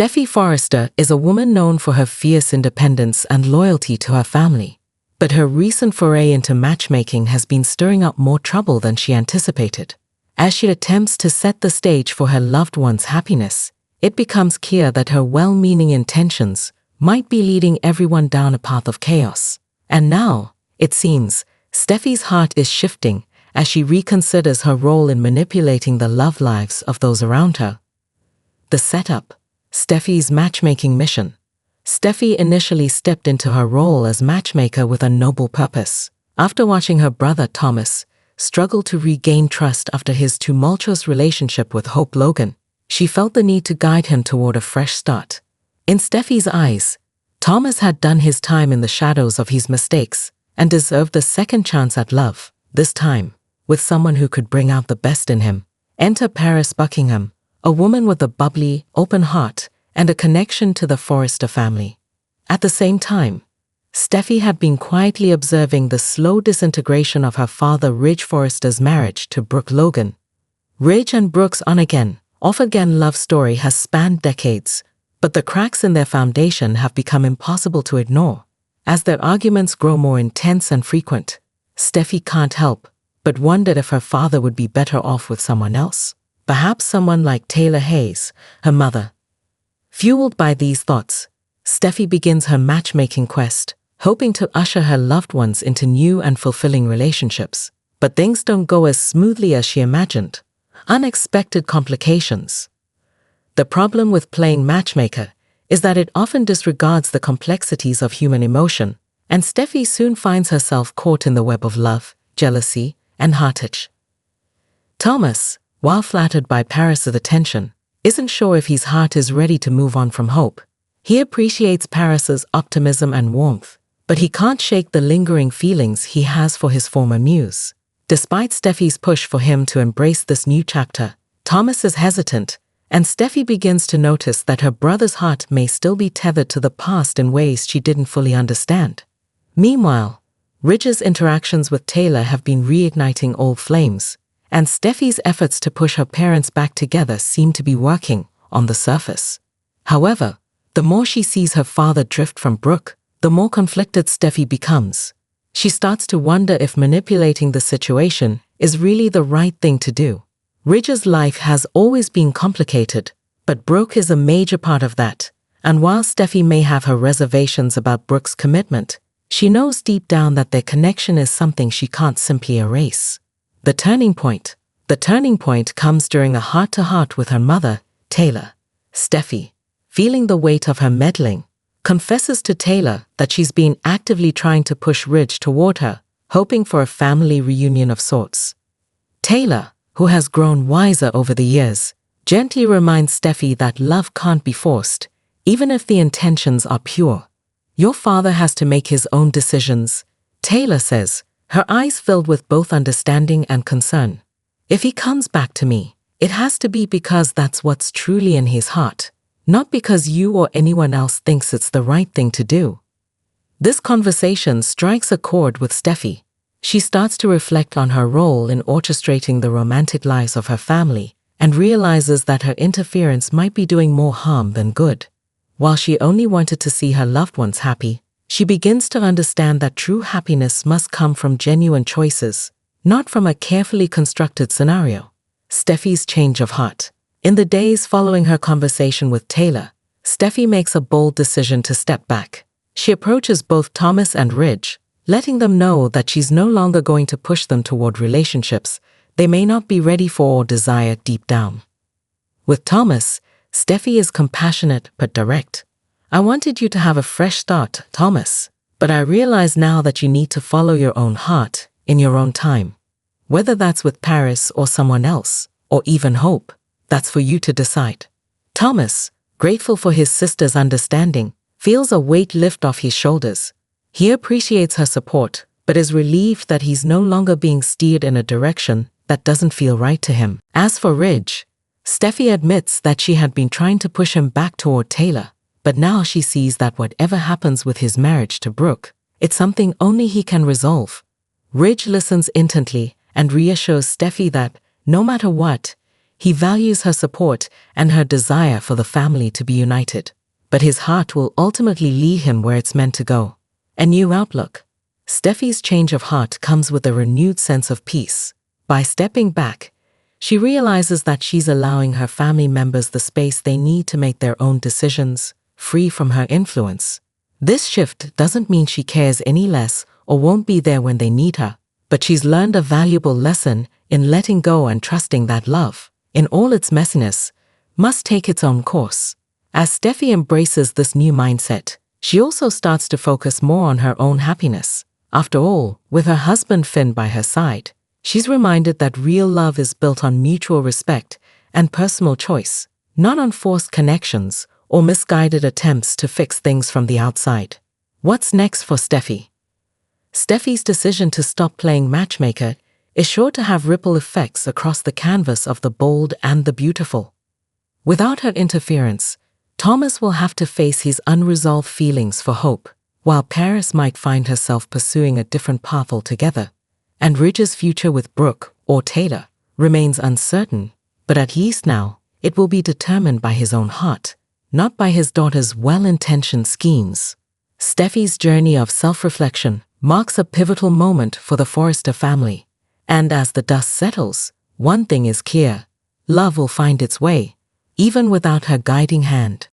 Steffy Forrester is a woman known for her fierce independence and loyalty to her family. But her recent foray into matchmaking has been stirring up more trouble than she anticipated. As she attempts to set the stage for her loved one's happiness, it becomes clear that her well-meaning intentions might be leading everyone down a path of chaos. And now, it seems, Steffy's heart is shifting as she reconsiders her role in manipulating the love lives of those around her. The setup: Steffy's matchmaking mission. Steffy initially stepped into her role as matchmaker with a noble purpose. After watching her brother Thomas struggle to regain trust after his tumultuous relationship with Hope Logan, she felt the need to guide him toward a fresh start. In Steffy's eyes, Thomas had done his time in the shadows of his mistakes and deserved a second chance at love, this time with someone who could bring out the best in him. Enter Paris Buckingham, a woman with a bubbly, open heart and a connection to the Forrester family. At the same time, Steffy had been quietly observing the slow disintegration of her father Ridge Forrester's marriage to Brooke Logan. Ridge and Brooke's on-again, off-again love story has spanned decades, but the cracks in their foundation have become impossible to ignore. As their arguments grow more intense and frequent, Steffy can't help but wonder if her father would be better off with someone else. Perhaps someone like Taylor Hayes, her mother. Fueled by these thoughts, Steffy begins her matchmaking quest, hoping to usher her loved ones into new and fulfilling relationships. But things don't go as smoothly as she imagined. Unexpected complications. The problem with playing matchmaker is that it often disregards the complexities of human emotion, and Steffy soon finds herself caught in the web of love, jealousy, and heartache. Thomas, while flattered by Paris's attention, isn't sure if his heart is ready to move on from Hope. He appreciates Paris's optimism and warmth, but he can't shake the lingering feelings he has for his former muse. Despite Steffy's push for him to embrace this new chapter, Thomas is hesitant, and Steffy begins to notice that her brother's heart may still be tethered to the past in ways she didn't fully understand. Meanwhile, Ridge's interactions with Taylor have been reigniting old flames, and Steffy's efforts to push her parents back together seem to be working on the surface. However, the more she sees her father drift from Brooke, the more conflicted Steffy becomes. She starts to wonder if manipulating the situation is really the right thing to do. Ridge's life has always been complicated, but Brooke is a major part of that, and while Steffy may have her reservations about Brooke's commitment, she knows deep down that their connection is something she can't simply erase. The turning point comes during a heart-to-heart with her mother, Taylor. Steffy, feeling the weight of her meddling, confesses to Taylor that she's been actively trying to push Ridge toward her, hoping for a family reunion of sorts. Taylor, who has grown wiser over the years, gently reminds Steffy that love can't be forced, even if the intentions are pure. Your father has to make his own decisions, Taylor says, her eyes filled with both understanding and concern. If he comes back to me, it has to be because that's what's truly in his heart, not because you or anyone else thinks it's the right thing to do. This conversation strikes a chord with Steffy. She starts to reflect on her role in orchestrating the romantic lives of her family and realizes that her interference might be doing more harm than good. While she only wanted to see her loved ones happy, she begins to understand that true happiness must come from genuine choices, not from a carefully constructed scenario. Steffy's change of heart. In the days following her conversation with Taylor, Steffy makes a bold decision to step back. She approaches both Thomas and Ridge, letting them know that she's no longer going to push them toward relationships they may not be ready for or desire deep down. With Thomas, Steffy is compassionate but direct. I wanted you to have a fresh start, Thomas, but I realize now that you need to follow your own heart in your own time. Whether that's with Paris or someone else, or even Hope, that's for you to decide. Thomas, grateful for his sister's understanding, feels a weight lift off his shoulders. He appreciates her support, but is relieved that he's no longer being steered in a direction that doesn't feel right to him. As for Ridge, Steffy admits that she had been trying to push him back toward Taylor, but now she sees that whatever happens with his marriage to Brooke, it's something only he can resolve. Ridge listens intently and reassures Steffy that, no matter what, He values her support and her desire for the family to be united. But his heart will ultimately lead him where it's meant to go. A new outlook. Steffy's change of heart comes with a renewed sense of peace. By stepping back, she realizes that she's allowing her family members the space they need to make their own decisions, free from her influence. This shift doesn't mean she cares any less or won't be there when they need her, but she's learned a valuable lesson in letting go and trusting that love, in all its messiness, must take its own course. As Steffy embraces this new mindset, she also starts to focus more on her own happiness. After all, with her husband Finn by her side, she's reminded that real love is built on mutual respect and personal choice, not on forced connections or misguided attempts to fix things from the outside. What's next for Steffy? Steffy's decision to stop playing matchmaker is sure to have ripple effects across the canvas of the bold and the beautiful. Without her interference, Thomas will have to face his unresolved feelings for Hope, while Paris might find herself pursuing a different path altogether. And Ridge's future with Brooke, or Taylor, remains uncertain, but at least now, it will be determined by his own heart, not by his daughter's well-intentioned schemes. Steffy's journey of self-reflection marks a pivotal moment for the Forrester family. And as the dust settles, one thing is clear: love will find its way, even without her guiding hand.